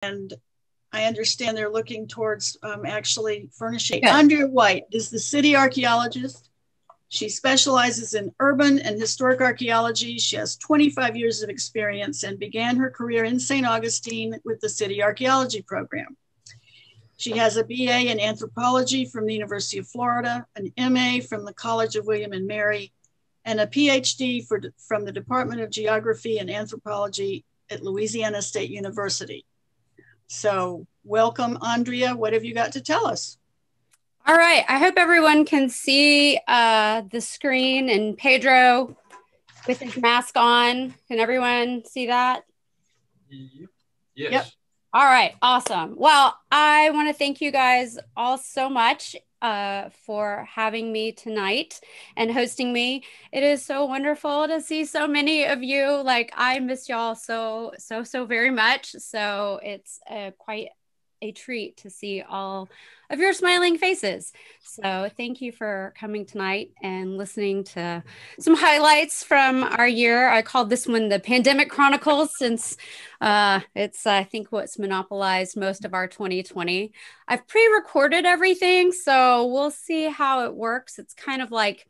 and I understand they're looking towards actually furnishing. Yes. Andrea White is the city archaeologist. She specializes in urban and historic archaeology. She has 25 years of experience and began her career in St. Augustine with the city archaeology program. She has a BA in anthropology from the University of Florida, an MA from the College of William and Mary, and a PhD from the Department of Geography and Anthropology at Louisiana State University. So welcome, Andrea. What have you got to tell us? All right. I hope everyone can see the screen and Pedro with his mask on. Can everyone see that? Yes. Yep. All right. Awesome. Well, I want to thank you guys all so much for having me tonight and hosting me. It is so wonderful to see so many of you. Like, I miss y'all so very much. So it's quite a treat to see all of your smiling faces. So thank you for coming tonight and listening to some highlights from our year. I called this one the Pandemic Chronicles, since it's, I think, what's monopolized most of our 2020. I've pre-recorded everything, so we'll see how it works. It's kind of like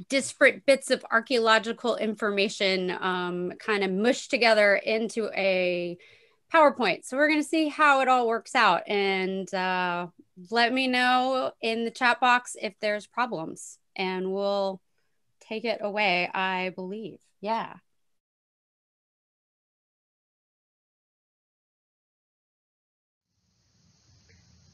disparate bits of archaeological information kind of mushed together into a PowerPoint. So we're going to see how it all works out, and let me know in the chat box if there's problems, and we'll take it away, I believe. Yeah.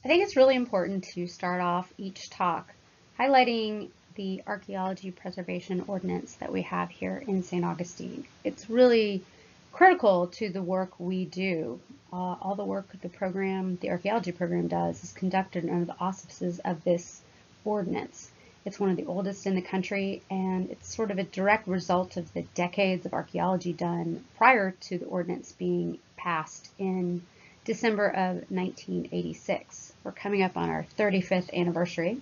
I think it's really important to start off each talk highlighting the archaeology preservation ordinance that we have here in St. Augustine. It's really critical to the work we do. All the work the archaeology program does is conducted under the auspices of this ordinance. It's one of the oldest in the country, and it's sort of a direct result of the decades of archaeology done prior to the ordinance being passed in December of 1986. We're coming up on our 35th anniversary,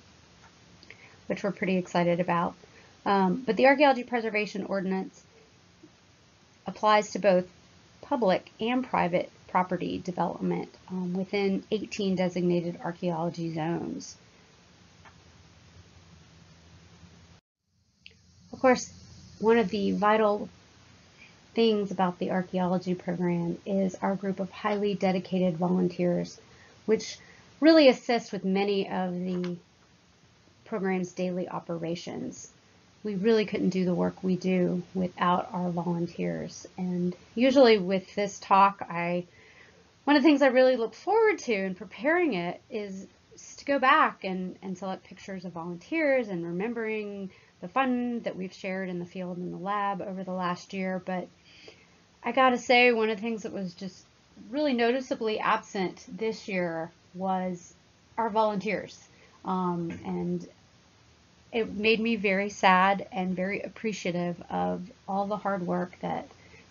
which we're pretty excited about. But the Archaeology Preservation Ordinance applies to both public and private property development within 18 designated archaeology zones. Of course, one of the vital things about the archaeology program is our group of highly dedicated volunteers, which really assist with many of the program's daily operations. We really couldn't do the work we do without our volunteers. And usually with this talk, one of the things I really look forward to in preparing it is to go back and select pictures of volunteers and remembering the fun that we've shared in the field and the lab over the last year. But I gotta say, one of the things that was just really noticeably absent this year was our volunteers. And it made me very sad and very appreciative of all the hard work that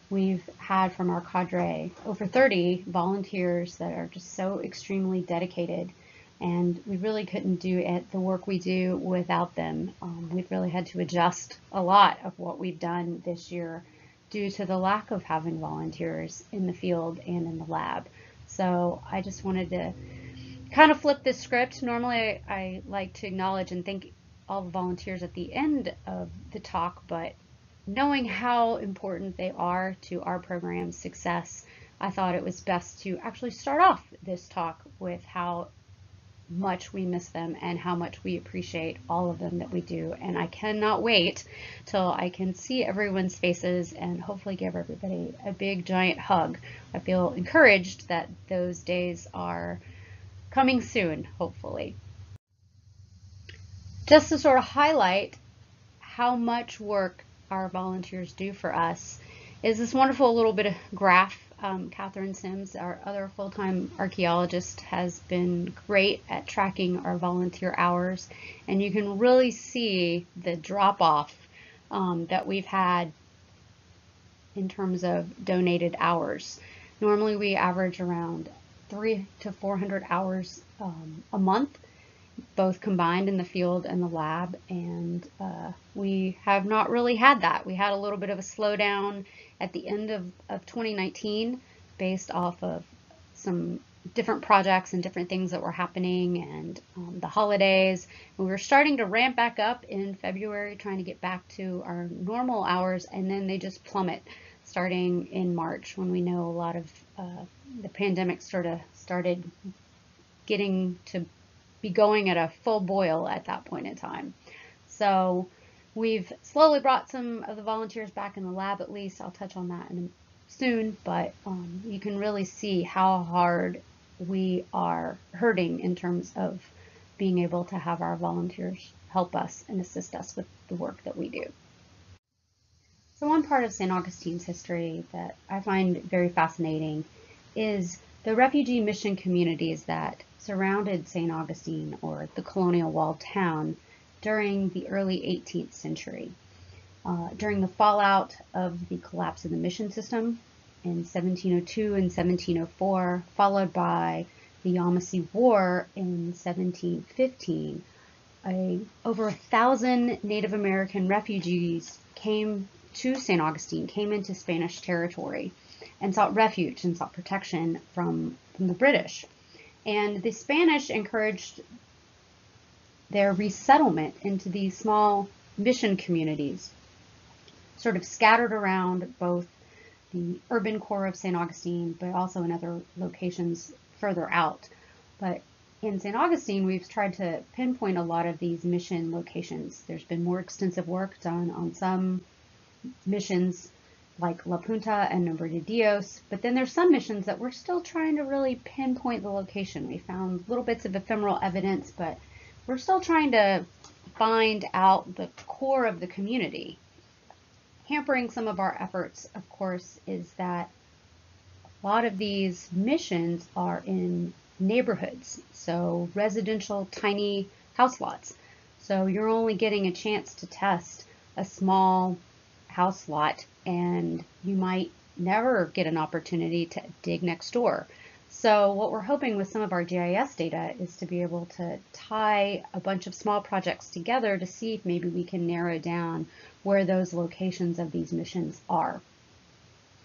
we've had from our cadre. Over 30 volunteers that are just so extremely dedicated, and we really couldn't do the work we do without them. We've really had to adjust a lot of what we've done this year due to the lack of having volunteers in the field and in the lab. So I just wanted to kind of flip this script. Normally I like to acknowledge and thank all the volunteers at the end of the talk, but knowing how important they are to our program's success, I thought it was best to actually start off this talk with how much we miss them and how much we appreciate all of them that we do. And I cannot wait till I can see everyone's faces and hopefully give everybody a big giant hug. I feel encouraged that those days are coming soon, hopefully. Just to sort of highlight how much work our volunteers do for us is this wonderful little bit of graph. Catherine Sims, our other full-time archaeologist, has been great at tracking our volunteer hours, and you can really see the drop-off that we've had in terms of donated hours. Normally we average around 300 to 400 hours a month, both combined in the field and the lab, and we have not really had that. We had a little bit of a slowdown at the end of 2019 based off of some different projects and different things that were happening, and the holidays. And we were starting to ramp back up in February, trying to get back to our normal hours, and then they just plummet starting in March, when we know a lot of the pandemic sort of started getting to be going at a full boil at that point in time. So we've slowly brought some of the volunteers back in the lab, at least. I'll touch on that soon, but you can really see how hard we are hurting in terms of being able to have our volunteers help us and assist us with the work that we do. So one part of St. Augustine's history that I find very fascinating is the refugee mission communities that surrounded St. Augustine, or the colonial walled town, during the early 18th century. During the fallout of the collapse of the mission system in 1702 and 1704, followed by the Yamasee War in 1715, over 1,000 Native American refugees came to St. Augustine, came into Spanish territory, and sought refuge and sought protection from the British. And the Spanish encouraged their resettlement into these small mission communities, sort of scattered around both the urban core of St. Augustine, but also in other locations further out. But in St. Augustine, we've tried to pinpoint a lot of these mission locations. There's been more extensive work done on some missions like La Punta and Nombre de Dios, but then there's some missions that we're still trying to really pinpoint the location. We found little bits of ephemeral evidence, but we're still trying to find out the core of the community. Hampering some of our efforts, of course, is that a lot of these missions are in neighborhoods, so residential tiny house lots. So you're only getting a chance to test a small house lot, and you might never get an opportunity to dig next door. So what we're hoping with some of our GIS data is to be able to tie a bunch of small projects together to see if maybe we can narrow down where those locations of these missions are.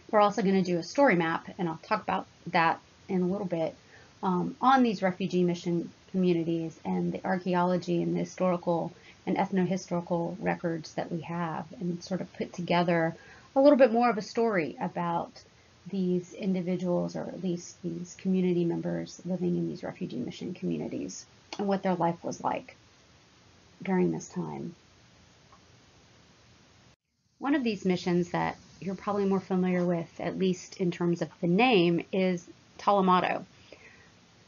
We're also going to do a story map, and I'll talk about that in a little bit, on these refugee mission communities and the archaeology and the historical and ethnohistorical records that we have, and sort of put together a little bit more of a story about these individuals, or at least these community members living in these refugee mission communities, and what their life was like during this time. One of these missions that you're probably more familiar with, at least in terms of the name, is Talamato,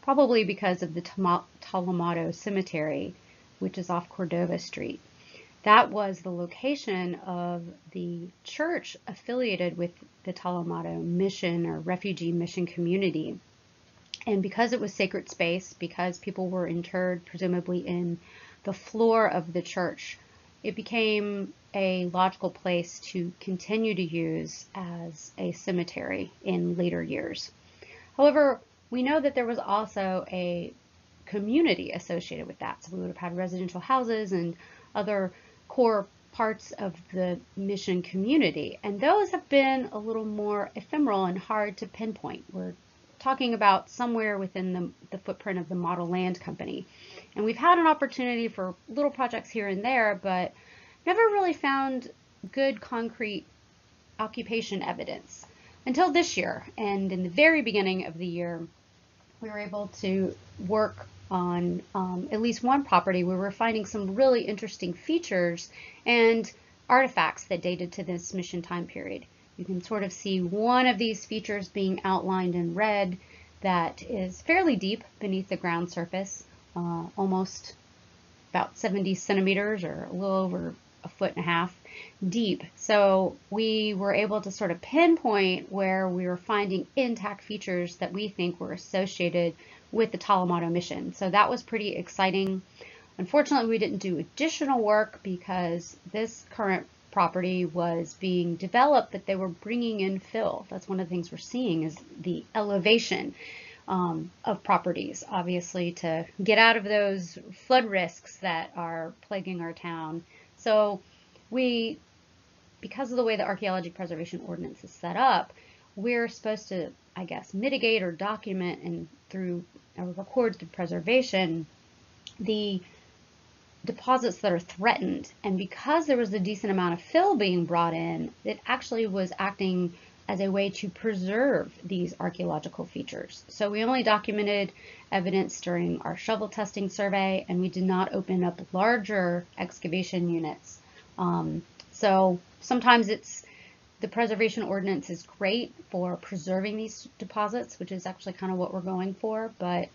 probably because of the Talamato Cemetery, which is off Cordova Street. That was the location of the church affiliated with the Talamato mission, or refugee mission community. And because it was sacred space, because people were interred presumably in the floor of the church, it became a logical place to continue to use as a cemetery in later years. However, we know that there was also a community associated with that. So we would have had residential houses and other core parts of the mission community, and those have been a little more ephemeral and hard to pinpoint. We're talking about somewhere within the footprint of the Model Land Company, and we've had an opportunity for little projects here and there, but never really found good concrete occupation evidence until this year. And in the very beginning of the year, we were able to work on at least one property where we're finding some really interesting features and artifacts that dated to this mission time period. You can sort of see one of these features being outlined in red that is fairly deep beneath the ground surface, almost about 70 centimeters, or a little over 1.5 feet deep. So we were able to sort of pinpoint where we were finding intact features that we think were associated with the Talamato mission. So that was pretty exciting. Unfortunately, we didn't do additional work because this current property was being developed, but they were bringing in fill. That's one of the things we're seeing, is the elevation of properties, obviously, to get out of those flood risks that are plaguing our town. So we, because of the way the Archaeology Preservation Ordinance is set up, we're supposed to, I guess, mitigate or document and record through preservation the deposits that are threatened. And because there was a decent amount of fill being brought in, it actually was acting as a way to preserve these archaeological features. So we only documented evidence during our shovel testing survey, and we did not open up larger excavation units. So sometimes the preservation ordinance is great for preserving these deposits, which is actually kind of what we're going for, but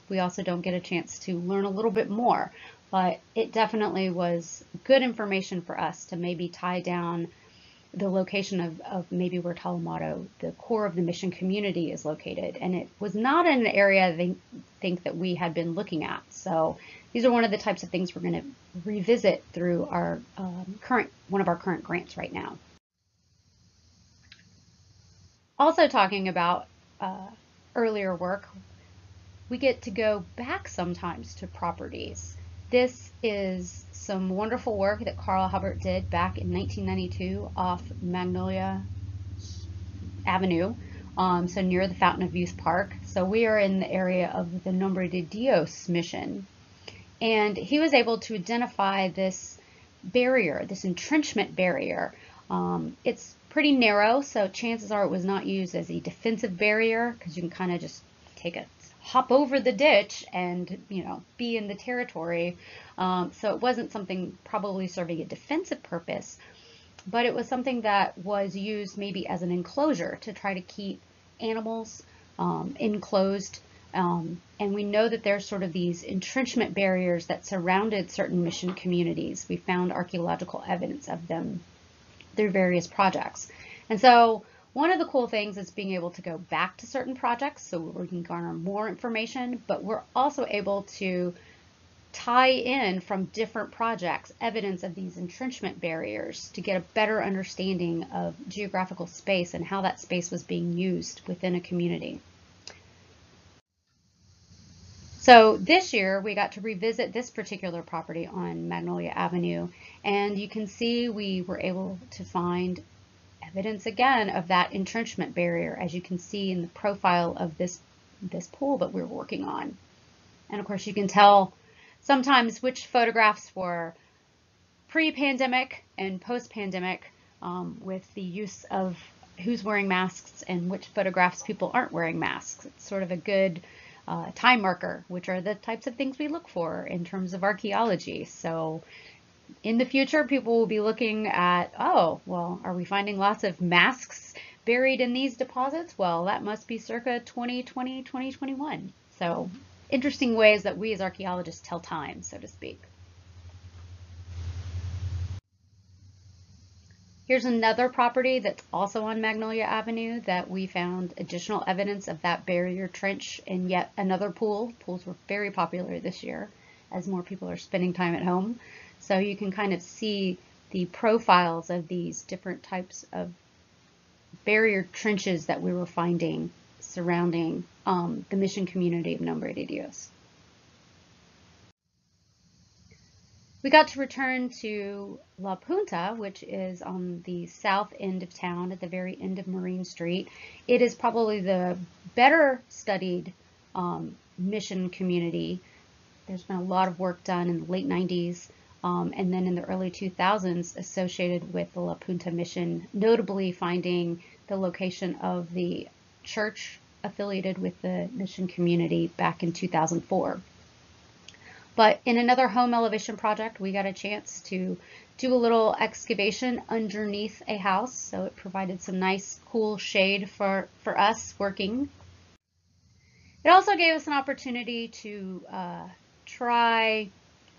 we also don't get a chance to learn a little bit more. But it definitely was good information for us to maybe tie down the location of maybe where Talamato, the core of the mission community, is located. And it was not in an area they think that we had been looking at. So these are one of the types of things we're going to revisit through our one of our current grants right now. Also talking about earlier work, we get to go back sometimes to properties. This is some wonderful work that Carl Hubbard did back in 1992 off Magnolia Avenue, so near the Fountain of Youth Park. So we are in the area of the Nombre de Dios mission. And he was able to identify this barrier, this entrenchment barrier. It's pretty narrow, so chances are it was not used as a defensive barrier, because you can kind of just hop over the ditch and be in the territory. So it wasn't something probably serving a defensive purpose, but it was something that was used maybe as an enclosure to try to keep animals enclosed. And we know that there's sort of these entrenchment barriers that surrounded certain mission communities. We found archaeological evidence of them through various projects. And so one of the cool things is being able to go back to certain projects so we can garner more information, but we're also able to tie in from different projects evidence of these entrenchment barriers to get a better understanding of geographical space and how that space was being used within a community. So this year we got to revisit this particular property on Magnolia Avenue, and you can see we were able to find evidence again of that entrenchment barrier, as you can see in the profile of this pool that we're working on. And of course you can tell sometimes which photographs were pre-pandemic and post-pandemic with the use of who's wearing masks and which photographs people aren't wearing masks. It's sort of a good time marker, which are the types of things we look for in terms of archaeology. So in the future, people will be looking at, oh, well, are we finding lots of masks buried in these deposits? Well, that must be circa 2020, 2021. So interesting ways that we as archaeologists tell time, so to speak. Here's another property that's also on Magnolia Avenue that we found additional evidence of that barrier trench in yet another pool. Pools were very popular this year as more people are spending time at home. So you can kind of see the profiles of these different types of barrier trenches that we were finding surrounding the mission community of Nombre de Dios. We got to return to La Punta, which is on the south end of town at the very end of Marine Street. It is probably the better studied mission community. There's been a lot of work done in the late 90s and then in the early 2000s associated with the La Punta mission, notably finding the location of the church affiliated with the mission community back in 2004. But in another home elevation project, we got a chance to do a little excavation underneath a house. So it provided some nice, cool shade for us working. It also gave us an opportunity to try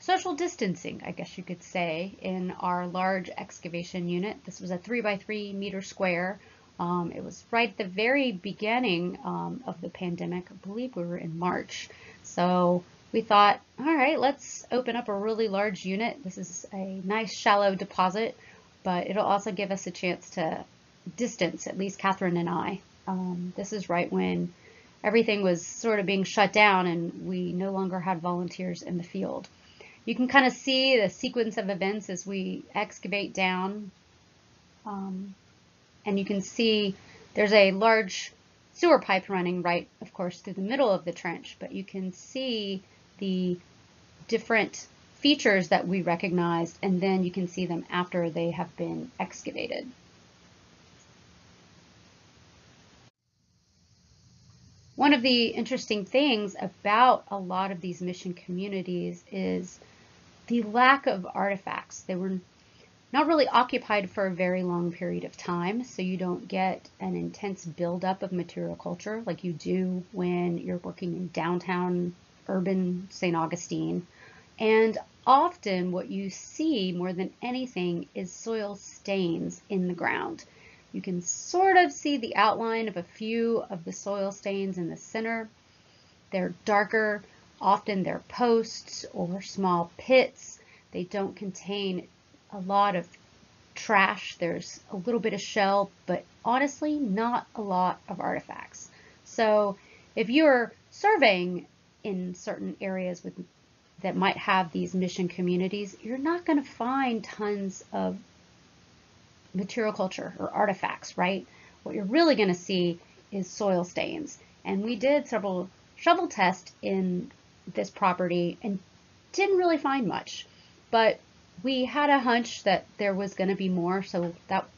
social distancing, I guess you could say, in our large excavation unit. This was a 3x3 meter square. It was right at the very beginning of the pandemic. I believe we were in March. So we thought, all right, let's open up a really large unit. This is a nice shallow deposit, but it'll also give us a chance to distance, at least Catherine and I. This is right when everything was sort of being shut down and we no longer had volunteers in the field. You can kind of see the sequence of events as we excavate down, and you can see There's a large sewer pipe running right, of course, through the middle of the trench, but you can see the different features that we recognized, and then you can see them after they have been excavated. One of the interesting things about a lot of these mission communities is the lack of artifacts. They were not really occupied for a very long period of time, so you don't get an intense buildup of material culture like you do when you're working in downtown urban St. Augustine. And often what you see more than anything is soil stains in the ground. You can sort of see the outline of a few of the soil stains in the center. They're darker, often they're posts or small pits. They don't contain a lot of trash. There's a little bit of shell, but honestly, not a lot of artifacts. So if you're surveying in certain areas that might have these mission communities, you're not going to find tons of material culture or artifacts, right? What you're really going to see is soil stains. And we did several shovel tests in this property and didn't really find much, but we had a hunch that there was going to be more, so that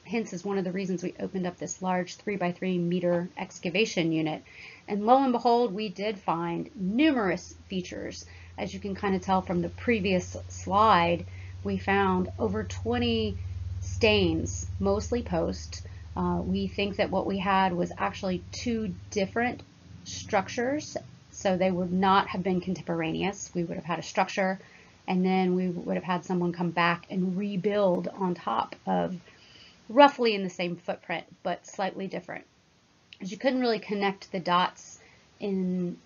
hence is one of the reasons we opened up this large 3x3 meter excavation unit. And lo and behold, we did find numerous features. As you can kind of tell from the previous slide, we found over 20 stains, mostly post. We think that what we had was actually two different structures, so they would not have been contemporaneous. We would have had a structure, and then we would have had someone come back and rebuild on top of roughly in the same footprint, but slightly different. As you couldn't really connect the dots in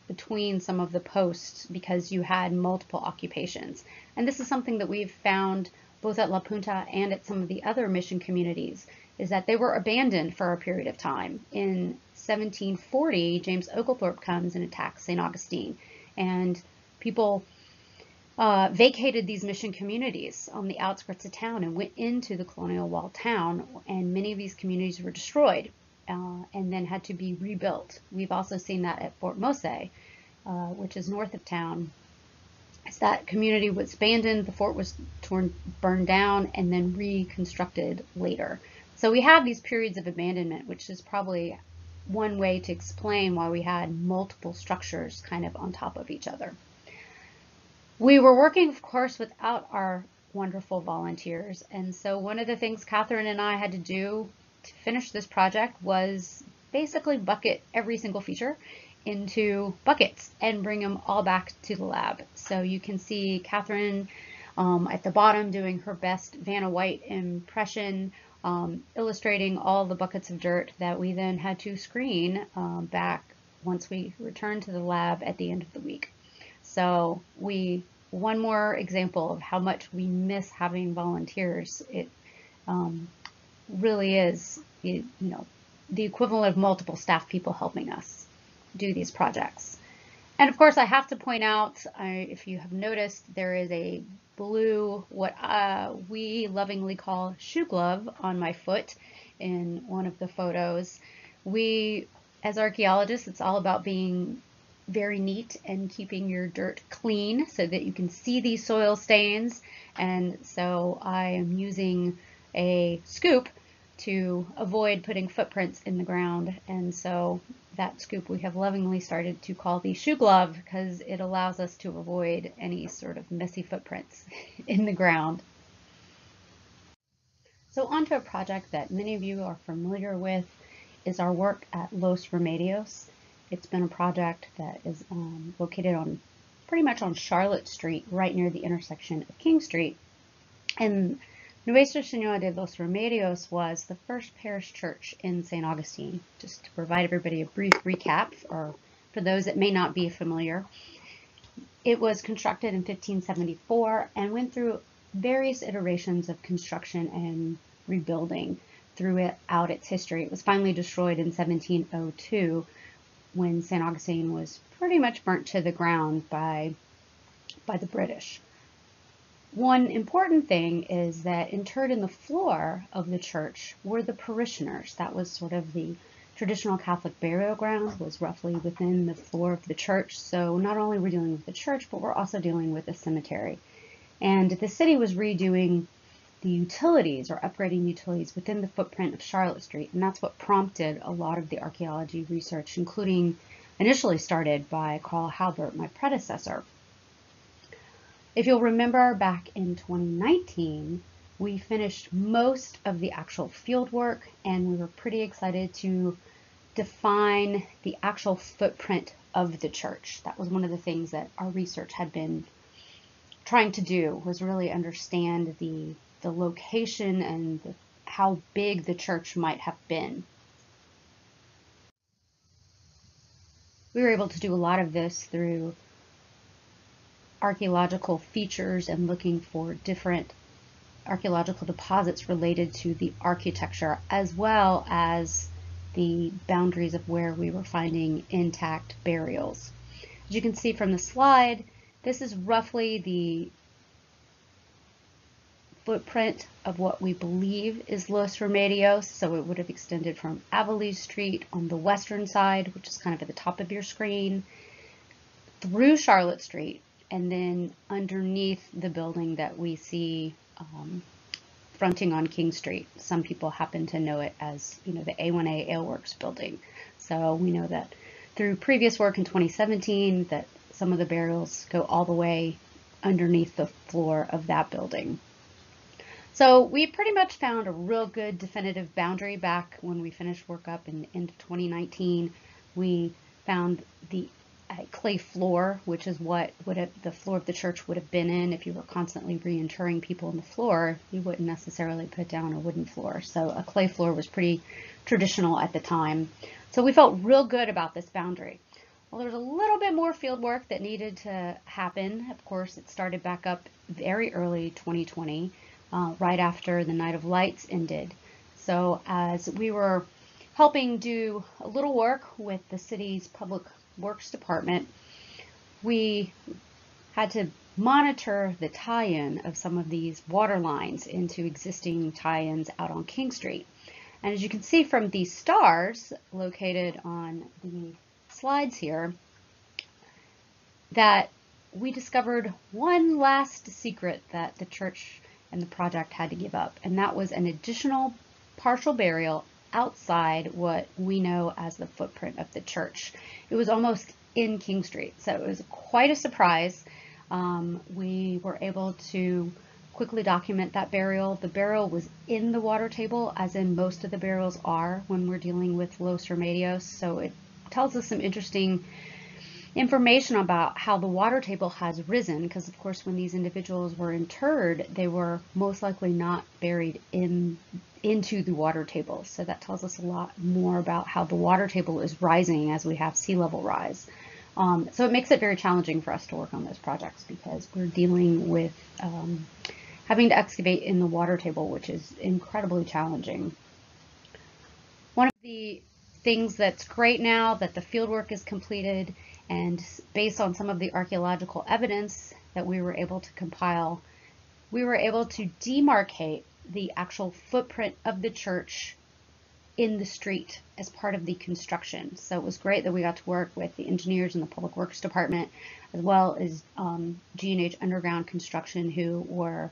between some of the posts because you had multiple occupations. And this is something that we've found both at La Punta and at some of the other mission communities, is that they were abandoned for a period of time. In 1740, James Oglethorpe comes and attacks St. Augustine, and people vacated these mission communities on the outskirts of town and went into the colonial wall town, and many of these communities were destroyed and then had to be rebuilt. We've also seen that at Fort Mose, which is north of town. As that community was abandoned, the fort was burned down, and then reconstructed later. So we have these periods of abandonment, which is probably one way to explain why we had multiple structures kind of on top of each other. We were working, of course, without our wonderful volunteers, and so one of the things Catherine and I had to do to finish this project was basically bucket every single feature into buckets and bring them all back to the lab. So you can see Catherine at the bottom doing her best Vanna White impression, illustrating all the buckets of dirt that we then had to screen back once we returned to the lab at the end of the week. So one more example of how much we miss having volunteers. It really is, the equivalent of multiple staff people helping us do these projects. And of course, I have to point out, if you have noticed, there is a blue, what we lovingly call shoe glove on my foot in one of the photos. We, as archaeologists, it's all about being very neat and keeping your dirt clean so that you can see these soil stains. And so I am using a scoop to avoid putting footprints in the ground. And so that scoop we have lovingly started to call the shoe glove because it allows us to avoid any sort of messy footprints in the ground. So onto a project that many of you are familiar with is our work at Los Remedios. It's been a project that is located on pretty much on Charlotte Street, right near the intersection of King Street. And Nuestra Señora de los Remedios was the first parish church in St. Augustine. Just to provide everybody a brief recap, or for those that may not be familiar, it was constructed in 1574 and went through various iterations of construction and rebuilding throughout its history. It was finally destroyed in 1702 when St. Augustine was pretty much burnt to the ground by the British. One important thing is that interred in the floor of the church were the parishioners. That was sort of the traditional Catholic burial ground, was roughly within the floor of the church. So not only we're dealing with the church, but we're also dealing with a cemetery. And the city was redoing the utilities or upgrading utilities within the footprint of Charlotte Street. And that's what prompted a lot of the archaeology research, including initially started by Carl Halbert, my predecessor. If you'll remember, back in 2019, we finished most of the actual field work, and we were pretty excited to define the actual footprint of the church. That was one of the things that our research had been trying to do, was really understand the location and how big the church might have been. We were able to do a lot of this through archaeological features and looking for different archaeological deposits related to the architecture, as well as the boundaries of where we were finding intact burials. As you can see from the slide, this is roughly the footprint of what we believe is Los Remedios. So it would have extended from Avalise Street on the western side, which is kind of at the top of your screen, through Charlotte Street, and then underneath the building that we see fronting on King Street. Some people happen to know it as, the A1A Aleworks building. So we know that through previous work in 2017 that some of the burials go all the way underneath the floor of that building. So we pretty much found a real good definitive boundary back when we finished work up in the end of 2019. We found the clay floor, which is what the floor of the church would have been in. If you were constantly reinterring people in the floor, you wouldn't necessarily put down a wooden floor. So a clay floor was pretty traditional at the time. So we felt real good about this boundary. Well, there was a little bit more field work that needed to happen. Of course, it started back up very early 2020, right after the Night of Lights ended. So as we were helping do a little work with the city's public works department, we had to monitor the tie-in of some of these water lines into existing tie-ins out on King Street. And as you can see from these stars located on the slides here, that we discovered one last secret that the church and the project had to give up, and that was an additional partial burial outside what we know as the footprint of the church. It was almost in King Street, so it was quite a surprise. We were able to quickly document that burial. The burial was in the water table, as in most of the burials are when we're dealing with Los Remedios, so it tells us some interesting information about how the water table has risen, because of course when these individuals were interred, they were most likely not buried into the water table. So that tells us a lot more about how the water table is rising as we have sea level rise. So it makes it very challenging for us to work on those projects, because we're dealing with having to excavate in the water table, which is incredibly challenging. One of the things that's great now that the fieldwork is completed, and based on some of the archaeological evidence that we were able to compile, we were able to demarcate the actual footprint of the church in the street as part of the construction. So it was great that we got to work with the engineers in the Public Works Department, as well as G&H Underground Construction, who were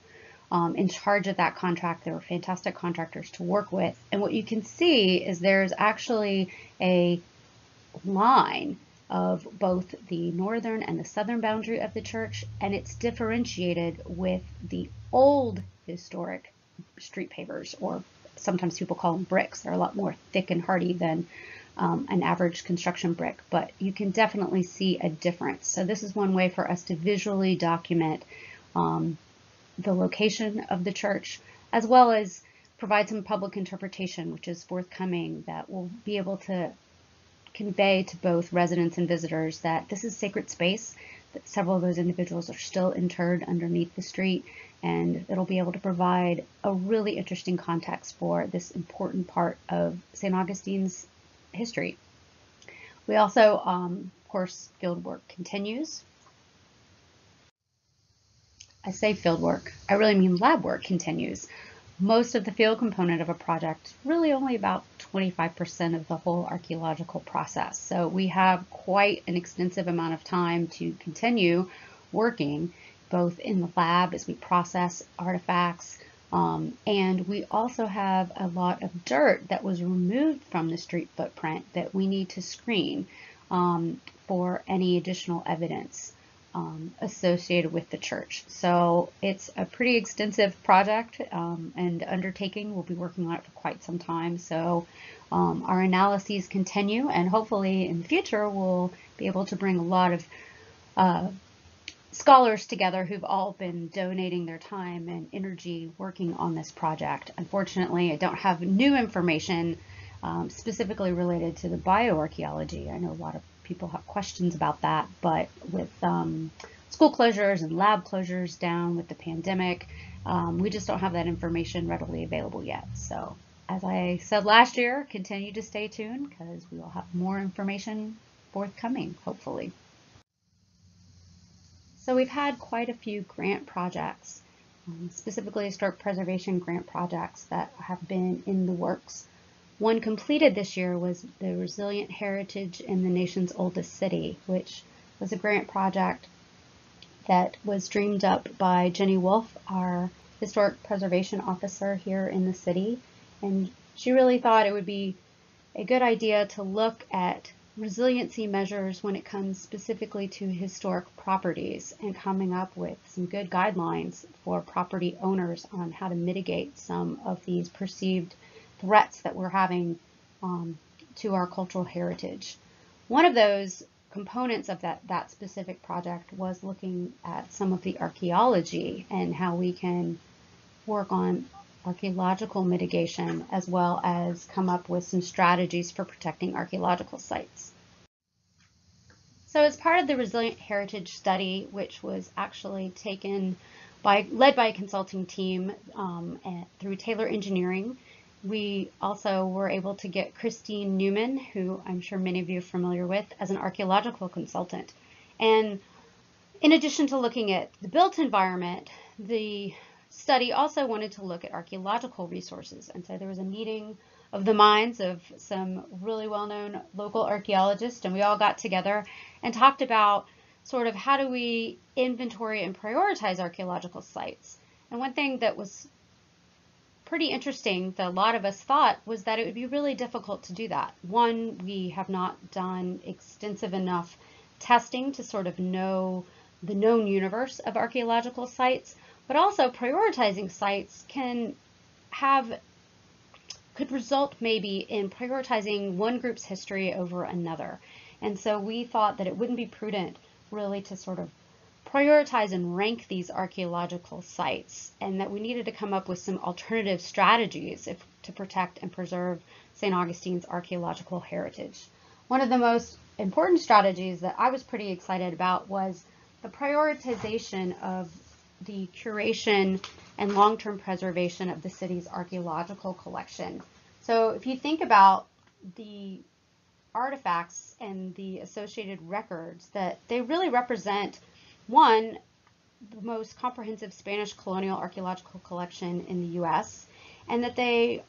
in charge of that contract. They were fantastic contractors to work with. And what you can see is there's actually a line of both the northern and the southern boundary of the church, and it's differentiated with the old historic street pavers, or sometimes people call them bricks. They're a lot more thick and hardy than an average construction brick, but you can definitely see a difference. So this is one way for us to visually document the location of the church, as well as provide some public interpretation, which is forthcoming, that will be able to convey to both residents and visitors that this is sacred space, that several of those individuals are still interred underneath the street, and it'll be able to provide a really interesting context for this important part of St. Augustine's history. We also, of course, field work continues. I say field work, I really mean lab work continues. Most of the field component of a project is really only about 25% of the whole archaeological process. So we have quite an extensive amount of time to continue working both in the lab as we process artifacts, and we also have a lot of dirt that was removed from the street footprint that we need to screen for any additional evidence associated with the church. So it's a pretty extensive project and undertaking. We'll be working on it for quite some time. So our analyses continue, and hopefully in the future we'll be able to bring a lot of scholars together who've all been donating their time and energy working on this project. Unfortunately, I don't have new information specifically related to the bioarchaeology. I know a lot of people have questions about that, but with school closures and lab closures down with the pandemic, we just don't have that information readily available yet. So as I said last year, continue to stay tuned because we will have more information forthcoming, hopefully. So we've had quite a few grant projects, specifically historic preservation grant projects that have been in the works. One completed this year was the Resilient Heritage in the Nation's Oldest City, which was a grant project that was dreamed up by Jenny Wolf, our historic preservation officer here in the city. And she really thought it would be a good idea to look at resiliency measures when it comes specifically to historic properties and coming up with some good guidelines for property owners on how to mitigate some of these perceived threats that we're having to our cultural heritage. One of those components of that specific project was looking at some of the archaeology and how we can work on archaeological mitigation as well as come up with some strategies for protecting archaeological sites. So as part of the Resilient Heritage study, which was actually led by a consulting team through Taylor Engineering, we also were able to get Christine Newman, who I'm sure many of you are familiar with, as an archaeological consultant. And in addition to looking at the built environment, the study also wanted to look at archaeological resources. And so there was a meeting of the minds of some really well-known local archaeologists, and we all got together and talked about sort of how do we inventory and prioritize archaeological sites. And one thing that was pretty interesting that a lot of us thought was that it would be really difficult to do that. One, we have not done extensive enough testing to sort of know the known universe of archaeological sites, but also prioritizing sites could result maybe in prioritizing one group's history over another. And so we thought that it wouldn't be prudent really to sort of prioritize and rank these archaeological sites, and that we needed to come up with some alternative strategies to protect and preserve St. Augustine's archaeological heritage. One of the most important strategies that I was pretty excited about was the prioritization of the curation and long-term preservation of the city's archaeological collection. So if you think about the artifacts and the associated records, that they really represent, one, the most comprehensive Spanish colonial archaeological collection in the US, and that they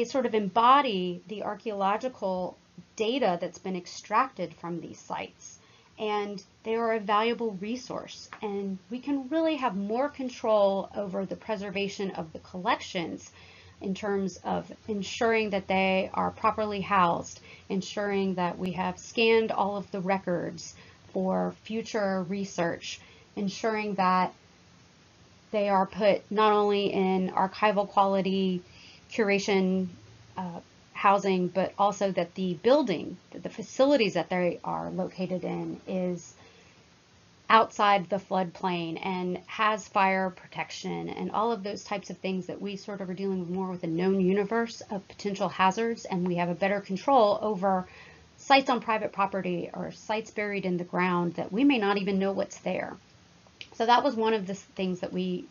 sort of embody the archaeological data that's been extracted from these sites. And they are a valuable resource, and we can really have more control over the preservation of the collections in terms of ensuring that they are properly housed, ensuring that we have scanned all of the records for future research, ensuring that they are put not only in archival quality curation housing, but also that the building, the facilities that they are located in is outside the floodplain and has fire protection and all of those types of things that we sort of are dealing more with a known universe of potential hazards, and we have a better control over sites on private property or sites buried in the ground that we may not even know what's there. So that was one of the things that we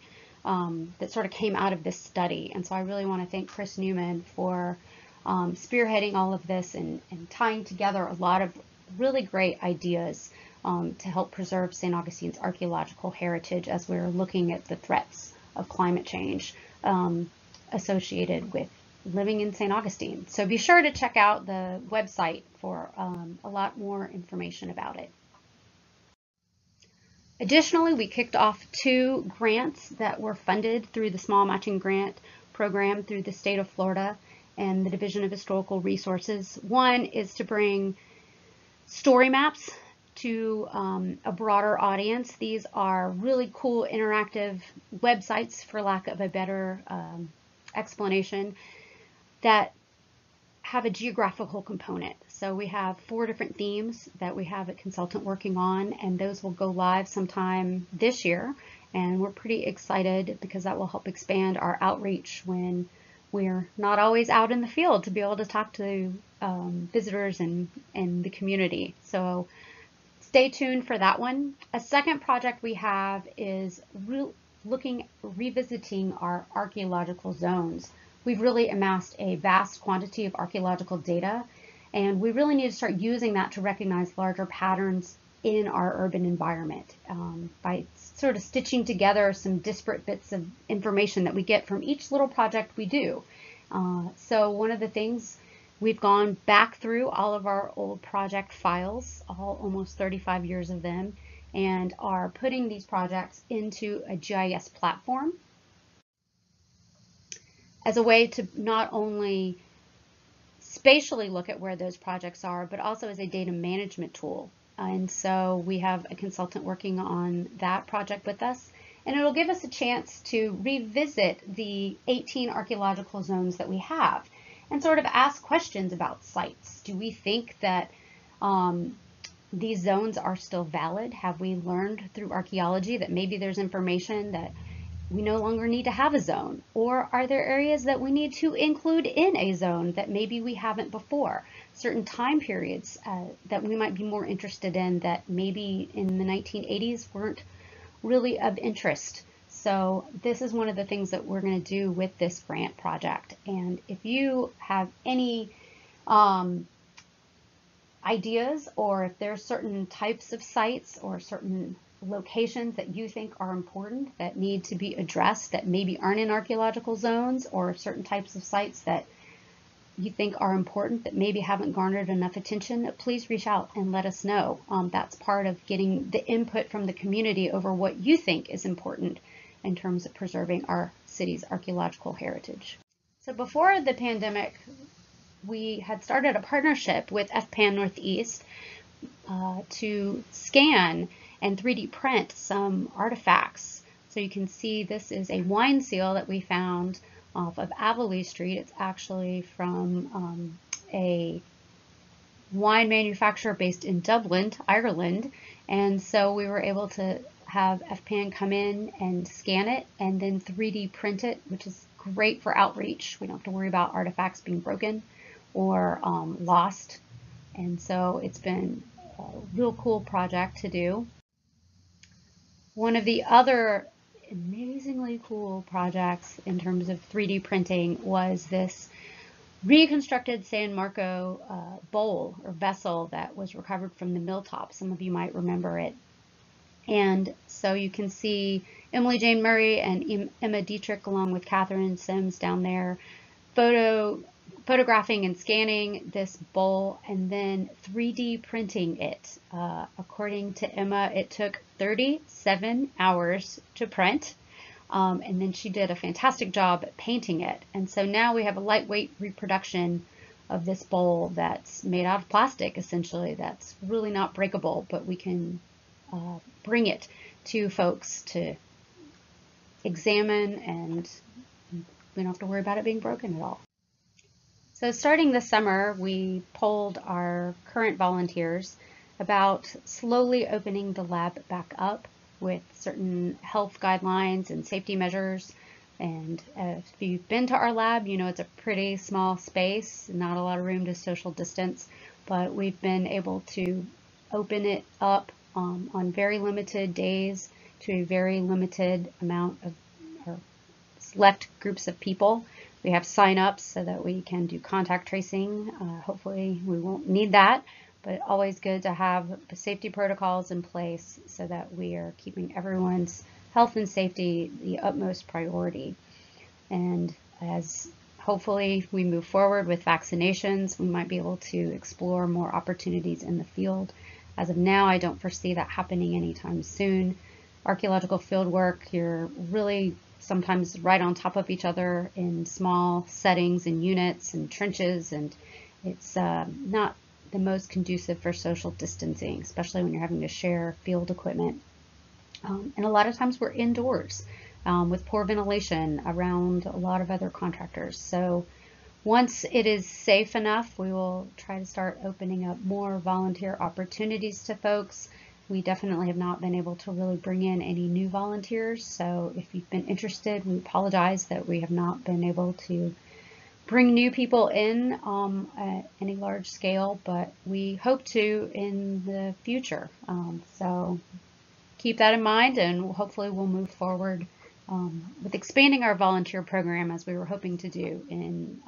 that sort of came out of this study. And so I really want to thank Chris Newman for spearheading all of this and tying together a lot of really great ideas to help preserve St. Augustine's archaeological heritage as we're looking at the threats of climate change associated with living in St. Augustine. So be sure to check out the website for a lot more information about it. Additionally, we kicked off 2 grants that were funded through the Small Matching Grant Program through the state of Florida and the Division of Historical Resources. One is to bring story maps to a broader audience. These are really cool interactive websites, for lack of a better explanation, that have a geographical component. So we have 4 different themes that we have a consultant working on, and those will go live sometime this year. And we're pretty excited because that will help expand our outreach when we're not always out in the field to be able to talk to visitors and the community. So stay tuned for that one. A second project we have is revisiting our archaeological zones. We've really amassed a vast quantity of archaeological data, and we really need to start using that to recognize larger patterns in our urban environment by sort of stitching together some disparate bits of information that we get from each little project we do. So one of the things, we've gone back through all of our old project files, almost 35 years of them, and are putting these projects into a GIS platform as a way to not only spatially look at where those projects are, but also as a data management tool. And so we have a consultant working on that project with us, and it'll give us a chance to revisit the 18 archaeological zones that we have and sort of ask questions about sites. Do we think that these zones are still valid? Have we learned through archaeology that maybe there's information that we no longer need to have a zone? Or are there areas that we need to include in a zone that maybe we haven't before? Certain time periods that we might be more interested in that maybe in the 1980s weren't really of interest. So this is one of the things that we're going to do with this grant project. And if you have any ideas, or if there's certain types of sites or certain locations that you think are important that need to be addressed that maybe aren't in archaeological zones, or certain types of sites that you think are important that maybe haven't garnered enough attention, please reach out and let us know. That's part of getting the input from the community over what you think is important in terms of preserving our city's archaeological heritage. So before the pandemic, we had started a partnership with FPAN Northeast to scan and 3D print some artifacts. So you can see this is a wine seal that we found off of Avonlea Street. It's actually from a wine manufacturer based in Dublin, Ireland. And so we were able to have FPAN come in and scan it and then 3D print it, which is great for outreach. We don't have to worry about artifacts being broken or lost. And so it's been a real cool project to do. One of the other amazingly cool projects in terms of 3D printing was this reconstructed San Marco bowl or vessel that was recovered from the milltop. Some of you might remember it. And so you can see Emily Jane Murray and Emma Dietrich along with Catherine Sims down there photographing and scanning this bowl and then 3D printing it. According to Emma, it took 37 hours to print, and then she did a fantastic job at painting it. And so now we have a lightweight reproduction of this bowl that's made out of plastic, essentially, that's really not breakable, but we can bring it to folks to examine, and we don't have to worry about it being broken at all. So starting this summer, we polled our current volunteers about slowly opening the lab back up with certain health guidelines and safety measures. And if you've been to our lab, you know it's a pretty small space, not a lot of room to social distance, but we've been able to open it up on very limited days to a very limited amount of or select groups of people. We have sign-ups so that we can do contact tracing. Hopefully we won't need that, but always good to have the safety protocols in place so that we are keeping everyone's health and safety the utmost priority. And as hopefully we move forward with vaccinations, we might be able to explore more opportunities in the field. As of now, I don't foresee that happening anytime soon. Archaeological field work, you're really sometimes right on top of each other in small settings and units and trenches, and it's not the most conducive for social distancing, especially when you're having to share field equipment. And a lot of times we're indoors with poor ventilation around a lot of other contractors. So once it is safe enough, we will try to start opening up more volunteer opportunities to folks. We definitely have not been able to really bring in any new volunteers. So if you've been interested, we apologize that we have not been able to bring new people in at any large scale, but we hope to in the future. So keep that in mind, and hopefully we'll move forward with expanding our volunteer program as we were hoping to do in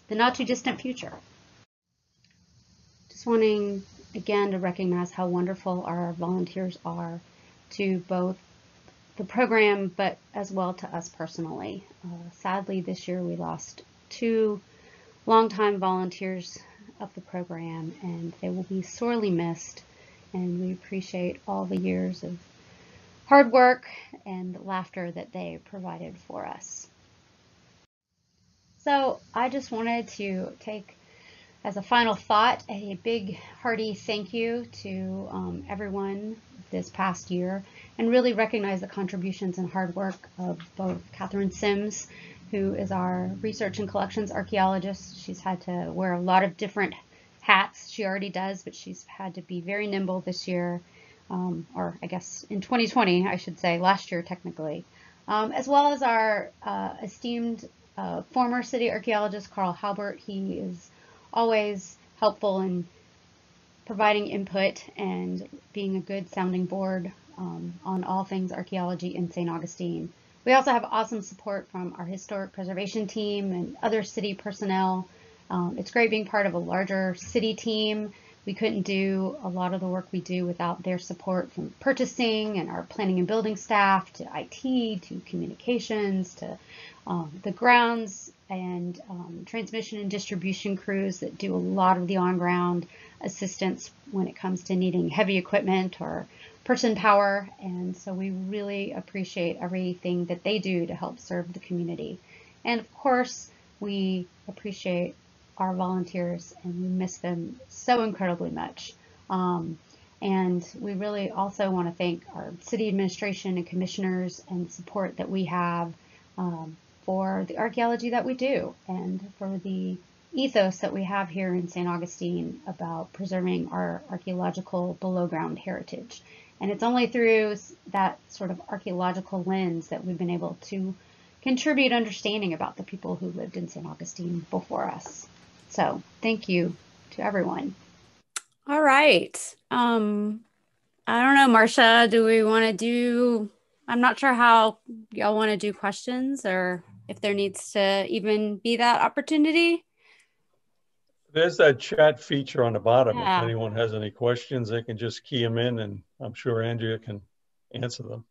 the not too distant future. Just wanting again to recognize how wonderful our volunteers are to both the program, but as well to us personally. Sadly, this year we lost 2 longtime volunteers of the program, and they will be sorely missed. And we appreciate all the years of hard work and laughter that they provided for us. So I just wanted to take as a final thought a big hearty thank you to everyone this past year, and really recognize the contributions and hard work of both Catherine Sims, who is our research and collections archaeologist. She's had to wear a lot of different hats. She already does, but she's had to be very nimble this year, or I guess in 2020, I should say, last year technically, as well as our esteemed former city archaeologist, Carl Halbert. He is always helpful in providing input and being a good sounding board on all things archaeology in St. Augustine. We also have awesome support from our historic preservation team and other city personnel. It's great being part of a larger city team. We couldn't do a lot of the work we do without their support, from purchasing and our planning and building staff to IT to communications to the grounds and transmission and distribution crews that do a lot of the on-ground assistance when it comes to needing heavy equipment or person power. And so we really appreciate everything that they do to help serve the community. And of course, we appreciate our volunteers, and we miss them so incredibly much. And we really also want to thank our city administration and commissioners and the support that we have for the archaeology that we do, and for the ethos that we have here in St. Augustine about preserving our archaeological below ground heritage. And it's only through that sort of archaeological lens that we've been able to contribute understanding about the people who lived in St. Augustine before us. So thank you to everyone. All right. I don't know, Marcia, do we want to do, I'm not sure how y'all want to do questions, or if there needs to even be that opportunity. There's that chat feature on the bottom. Yeah. If anyone has any questions, they can just key them in, and I'm sure Andrea can answer them.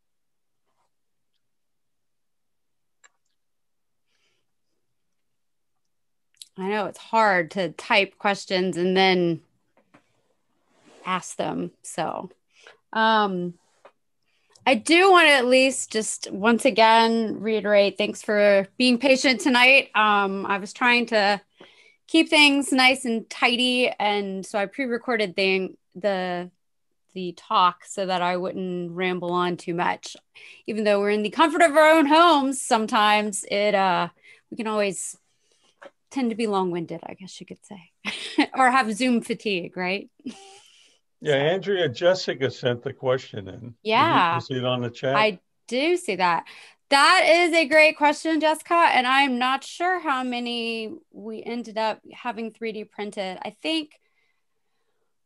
I know it's hard to type questions and then ask them. So I do want to at least just once again reiterate, thanks for being patient tonight. I was trying to keep things nice and tidy, and so I pre-recorded the talk so that I wouldn't ramble on too much. Even though we're in the comfort of our own homes, sometimes we can always tend to be long-winded, I guess you could say, or have Zoom fatigue, right? Yeah, Andrea, Jessica sent the question in. Yeah. You see it on the chat? I do see that. That is a great question, Jessica, and I'm not sure how many we ended up having 3D printed. I think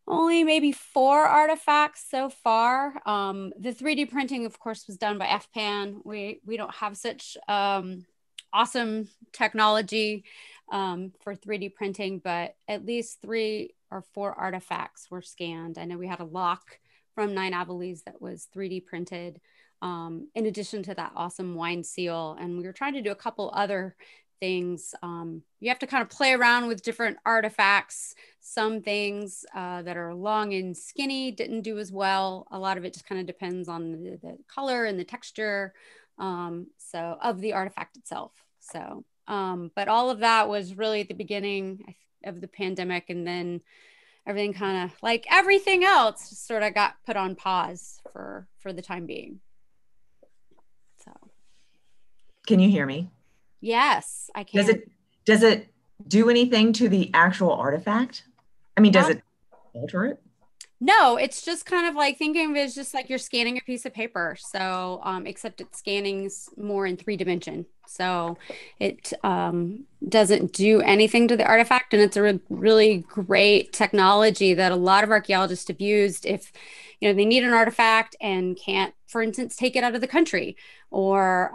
only maybe 4 artifacts so far. The 3D printing, of course, was done by FPAN. We don't have such awesome technology for 3D printing, but at least 3 or 4 artifacts were scanned. I know we had a lock from 9 Aviles that was 3D printed, in addition to that awesome wine seal. And we were trying to do a couple other things. You have to kind of play around with different artifacts. Some things that are long and skinny didn't do as well. A lot of it just kind of depends on the color and the texture so of the artifact itself. So, but all of that was really at the beginning of the pandemic, and then everything kind of, like everything else, just sort of got put on pause for the time being. So, can you hear me? Yes, I can. Does it do anything to the actual artifact? I mean, does it alter it? No, it's just kind of like, thinking of it as just like you're scanning a piece of paper. So, except it's scanning more in 3 dimension. So it doesn't do anything to the artifact. And it's a really great technology that a lot of archaeologists have used if, you know, they need an artifact and can't, for instance, take it out of the country, or,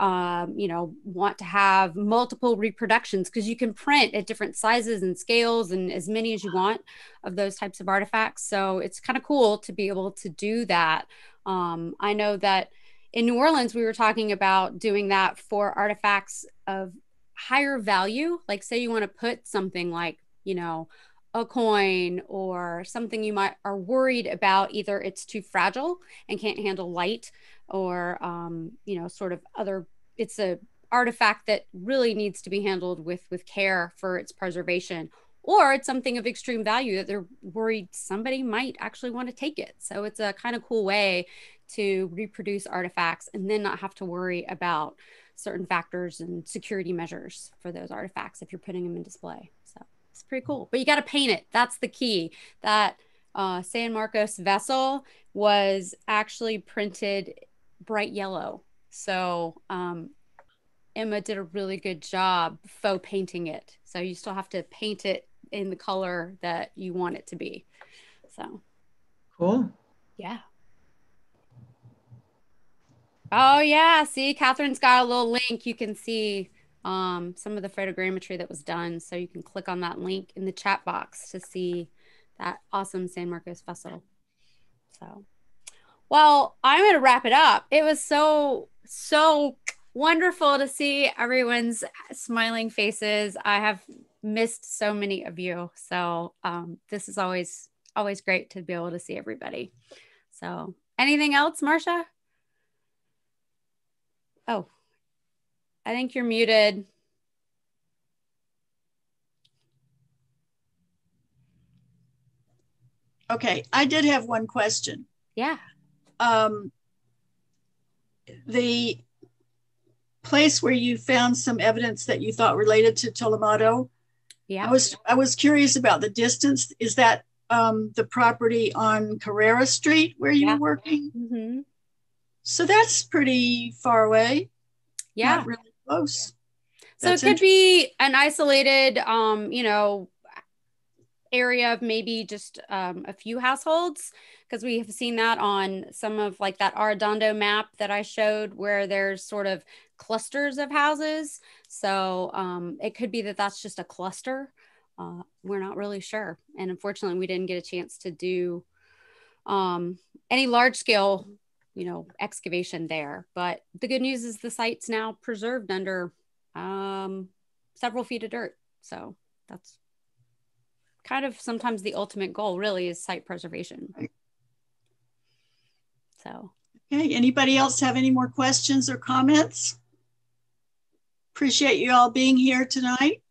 you know, want to have multiple reproductions, because you can print at different sizes and scales and as many as you want of those types of artifacts. So it's kind of cool to be able to do that. I know that in New Orleans, we were talking about doing that for artifacts of higher value. Like, say you want to put something like, you know, a coin or something you are worried about, either it's too fragile and can't handle light, or, you know, sort of other, it's a artifact that really needs to be handled with care for its preservation, or it's something of extreme value that they're worried somebody might actually want to take it. So it's a kind of cool way to reproduce artifacts and then not have to worry about certain factors and security measures for those artifacts if you're putting them in display. So it's pretty cool, but you got to paint it. That's the key. That San Marcos vessel was actually printed bright yellow. So Emma did a really good job faux painting it. So you still have to paint it in the color that you want it to be. So cool. Yeah. Oh yeah, see, Catherine's got a little link. You can see some of the photogrammetry that was done. So you can click on that link in the chat box to see that awesome San Marcos vessel. So, well, I'm going to wrap it up. It was so wonderful to see everyone's smiling faces. I have missed so many of you. So this is always great to be able to see everybody. So anything else, Marcia? Oh, I think you're muted. Okay, I did have one question. Yeah. The place where you found some evidence that you thought related to Tolomado, yeah, I was curious about the distance. Is that the property on Carrera Street where you were working? Mm-hmm. So that's pretty far away. Yeah, not really close. So it could be an isolated, you know, area of maybe just a few households, because we have seen that on some of like that Arredondo map that I showed, where there's sort of clusters of houses. So it could be that that's just a cluster. We're not really sure. And unfortunately, we didn't get a chance to do any large scale, you know, excavation there. But the good news is the site's now preserved under several feet of dirt. So that's kind of sometimes the ultimate goal, really, is site preservation. Right. So, okay, anybody else have any more questions or comments? Appreciate you all being here tonight.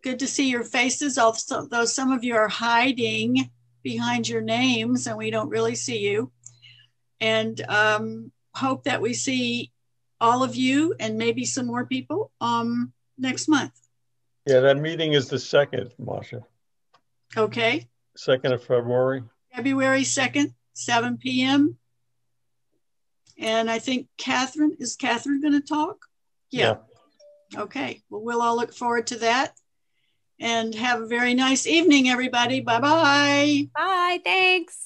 Good to see your faces, although some of you are hiding behind your names and we don't really see you. And hope that we see all of you and maybe some more people next month. Yeah, that meeting is the 2nd, Masha. Okay. 2nd of February. February 2nd, 7 p.m. And I think is Catherine going to talk? Yeah. Okay. Well, we'll all look forward to that. And have a very nice evening, everybody. Bye-bye. bye. Thanks.